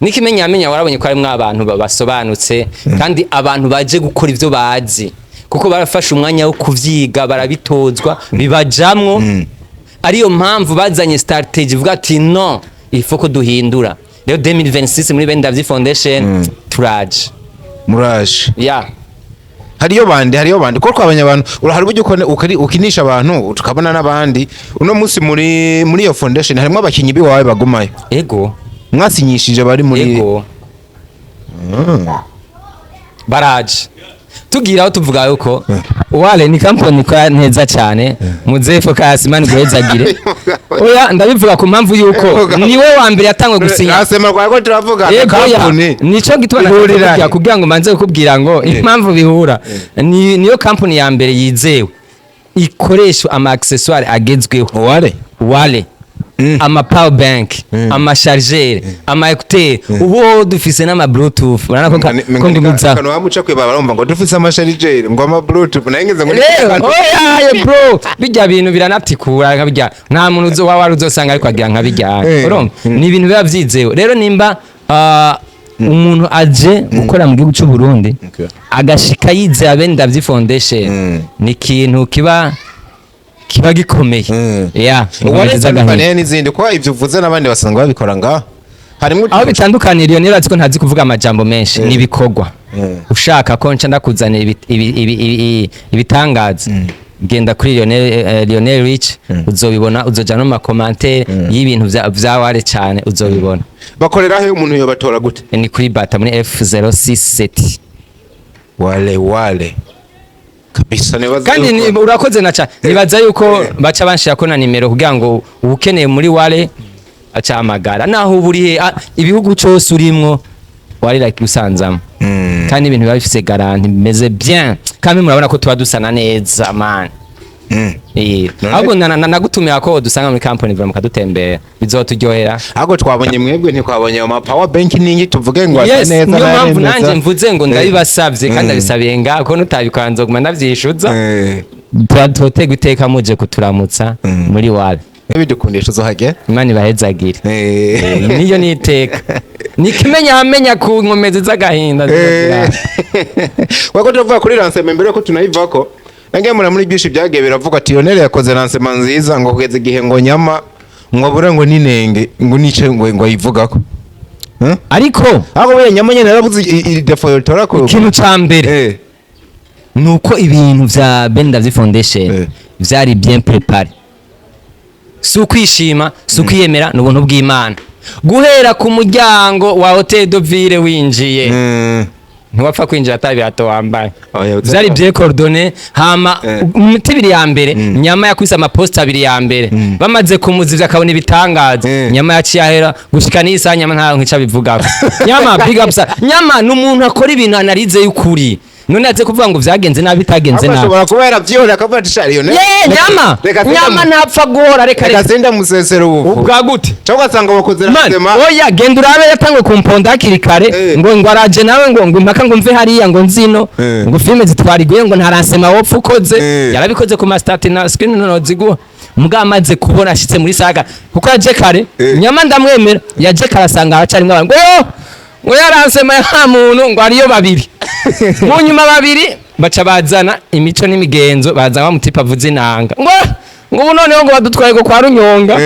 nikimenya warabonye ko harimo abantu basobanutse kandi abantu baje gukora ivyo bazi kuko barafashe umwanya wo kuvyiga barabitozwa bibajamwo ariyo mpamvu bazanye strategy vuga ati no ifo ko duhindura rero 2026 muri Bendavyi Foundation turaje muraje hariyo bandi ko twabanye abantu urahari buryo ukinisha abantu tukabona n'abandi uno munsi muri iyo foundation harimo abakinyi biwawe bagumayo ego mwasinyishije bari muri ego baraje tugira tuvuga yuko wale ni company kwa neza cyane muze focus man gwezagire oya ndabivuga ku mpamvu yuko niwe wa mbere yatangwe gusinya nasema kwa turavuga company nico gitwana kugira ngo manze kukubwira ngo impamvu bihura niyo company ya mbere yizewe ikoresha ama accessoires agezweho wale ama power bank ama charger ama écouteur ubo dufise n'ama bluetooth urana ko ndumuza kano bamuca kwe barumva ngo dufise ama charger ngo ama bluetooth nangeze ngo oya bro bijya bintu biranatikura nkabijya nta muntu uzo wari uzosanga ariko agira nkabijya urumva ni ibintu biba vyizewe rero nimba umuntu aje gukora mu gihugu cy'u Burundi agashika yize Bendavyi Foundation ni ikintu kiba gikomeye wari n'izindi ko ivyo uvuze n'abandi basanga babikora ngaho harimo aho bitandukanira niyo ko ntazi kuvuga amajambo menshi n'ibikorwa ushaka ko nca ndakuzanira ibitangaza genda kuri Lionel Rich uzobibona uzoja no ma commentaire y'ibintu vya ware cyane uzobibona bakorera he umuntu yo batora gute ni kuri bata muri F067 wale kabisa nebaza kandi urakoze na cha nibaza yuko baca banshira ko na nimero kugira ngo ukeneye muri wale aca amagara naho buri ibihugu cyose urimwo wari like usanzamo kandi ibintu biba bifise garanti bimeze bien kandi murabona ko tuba dusana neza man ahubwo nagutumira ko dusanga muri company vuba mukadutembera bizoturyohera ahubwo twabonye mwebwe ntikwabonye ama power bank ningi tuvuge ngo asa neza niyo mpamvu nanje mvuze ngo ndabibasavye kandi ndabisabiye ngako nutabikwanzo guma ndavyishuza twatotega iteka muje kuturamutsa muri wale bidukundisha uzohage imana ibahezagire niyo niteka nikimenya ku nkomezi z'agahinda wako tuvuga kuri lancement mbere ko tunayivako nange muri byinshi byagiye biravuga ati Lionel yakoze lancement nziza ngo kugeza igihe ngo nyama mwabura ngo ninenge ngo nice ngo ayivugako ariko aho we nyama nyene narabuze defo torako ikintu ca mbere nuko ibintu vya Bendavyi Foundation vyari bien préparé sukwishima sukwiyemera n'ubuntu bw'Imana guhera ku muryango wa Hotel de Ville winjiye ntiwapfa kwinjira atabirato wambaye vyari bien coordonné hama mutibiri ya mbere nyama yakwisa amaposta abiri ya mbere bamaze kumuzivya akabona ibitangaza nyama yaciyahera gushika n'isa nyama nta nkica bivugako nyama big up nyama n'umuntu akora ibintu anarize y'ukuri none aze kuvuga ngo vyagenze nabi bitagenze nabi ashobora kubera vyora akavuga ati shari Lionel nyama ntapfa guhora reka senda musesero ubu ubwa gute cyangwa sanga bakoze rasema oya genda urabe yatangwe kumponda hakiri kare ngo araje nawe ngo impaka ngo mve hariya ngo nzino ngo filme zitwariguye ngo ntaransema wopfa ukoze yarabikoze ku mastati na screen no ziguha mbwa amaze kubona ashitse muri saga kuko yaje kare nyama ndamwemera yaje karasanga aracari mwa ngo yaransema ya muntu ngo ariyo babiri mu nyuma babiri baca bazana imico n'imigenzo bazana mutipa avuze inanga ngo noneho ngo badutwaye go kwa Runyonga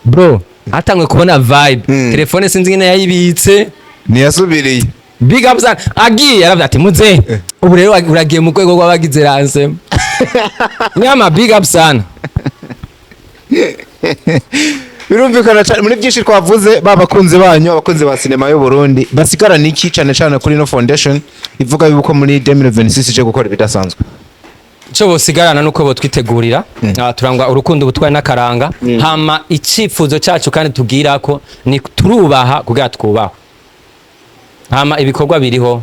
bro atangwe kubona vibe telefone sinzi ngene yayibitse niyasubiriye big up sana agiye yaravuze ati muze ubu rero uragiye mu kwego rw'abagize ransema nyama big up sana birumvikana cyane muri byinshi twavuze babakunze banyu abakunze ba sinema y'u Burundi basigara niki cyane kuri no foundation ivuga yuko muri 2026 je gukora ibidasanzwe cyo bosigarana nuko bo twitegurira turangwa urukundo butwaye nakaranga hama icifuzo cyacu kandi tugira ko ni turubaha kugira twubaho hama ibikorwa biriho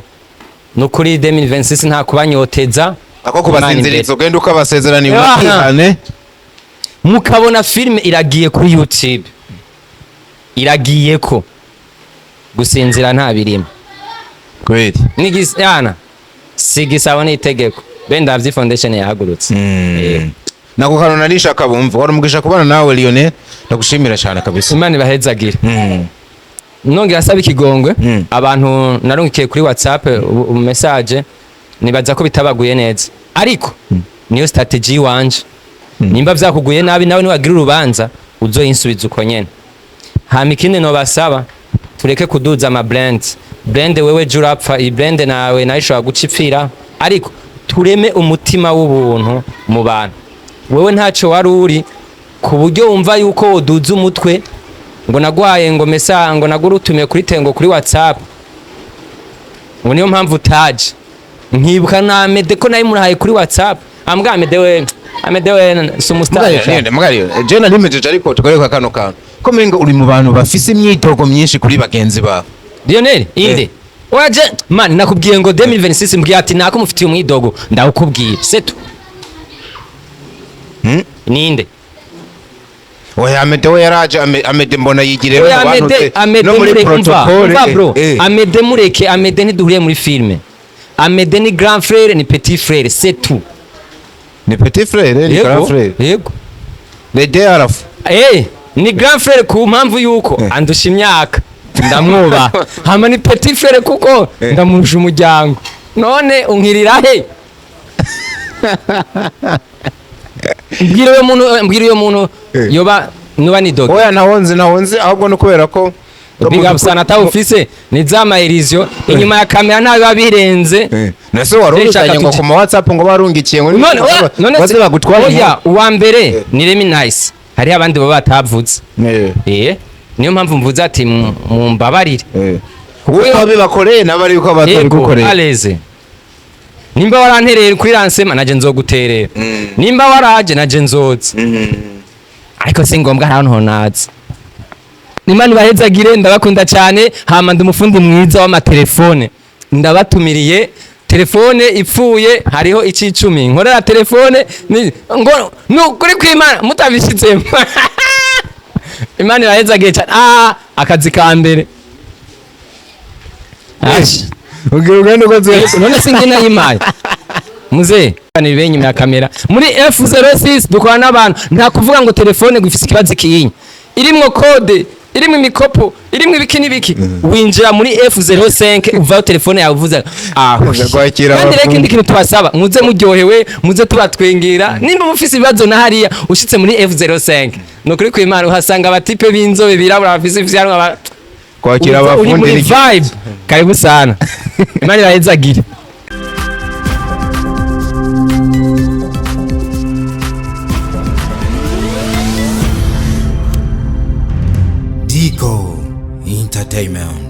no kuri 2026 nta kubanyoteza ako kubasinziriza ugenda ukabasezerana cyane mukabona filme iragiye kuri YouTube iragiye ko gusinzira nta birimo kweli nigisana sigisaba n'itegeko benda vyi foundation yahagurutse nako kanona nishaka bumva warumugisha kubana nawe Lionel ndagushimira cyane kabisa Imana ibahezagire nongera asaba ikigongwe abantu narungikiye kuri WhatsApp message nibaza ko bitabaguye neza ariko niyo strategy wanje nimba vyakuguye nabi nawe niwagira urubanza uzoyinsubiza uko nyene hama ikindi no basaba tureke kuduza ama blend wewe jurapfa i blend nawe nayishobora gucipfira ariko tureme umutima w'ubuntu mu bantu wewe ntaco wari uri ku buryo wumva yuko woduza umutwe ngo nagwaye ngo mesa ngo nagurutumiye kuri tengo kuri WhatsApp ngo niyo mpamvu utaje nkibuka na AMEDEE ko nayi murahaye kuri WhatsApp ambwa AMEDEE sumustar mugari je na limeje ariko tugareka kano ko mengo uri mu bantu bafise imyitogo myinshi kuri bagenzi ba Lionel inde waje man nakubwiye ngo 2026 mbwiye ati nako mufitiye umwidogo ndawukubwira setu ninde oya AMEDEE yaraje AMEDEE mbona yigire no muri protocole bro AMEDEE mureke AMEDEE ntiduhuriye muri filme AMEDEE ni grand frère ni petit frère c'est tout ni petit frère ni grand frère yego les deux arafu ni grand frère ku mpamvu yuko andusha imyaka ndamwuba hama ni petit frère kuko ndamurusha umuryango none unkirira he mbwira uyo muntu yoba nuba ni dogo oya nahonze ahubwo no kubera ko biga busana atawufise ni zama erizio inyuma ya kamera nawe babirenze nase warungikanye ngo ku WhatsApp ngo barungikiye ngo baze bagutwara oya uwa mbere ni Remi Nice hari abandi baba batavutse niyo mpamvu mvuze ati mumbabarire kuko babibakoreye nabari uko batori gukorera aleze nimba warantereye kuri lancement naje nzoguterera nimba waraje naje nzoza ariko singombwa hano honaza Imana ibahezagire ndabakunda cyane hama ndumufundi mwiza w'amatelefone ndabatumiriye telefone ipfuye hariho icicumi nkorera telefone ngo nukuri kw'Imana mutabishitsemo Imana ibahezagire cyane akazi ka mbere ugira ugende uko none singina yimaye muze ni benye ya kamera muri F06 dukora n'abantu nta kuvuga ngo telefone gufise ikibazo kiyinya irimwo code irimwo imikopo irimwo ibiki n'ibiki winjira muri F05 uvaho telefone yawe uvuza kandi reka indi kintu tubasaba muze muryohewe muze tubatwengira nimba mufise ibibazo na hariya ushitse muri F05 no kuri kw'Imana uhasanga abatipe b'inzobe birabura bafise ivyarwa kwakira abafundi vibe karibu sana Imana irahezagire Diko Entertainment.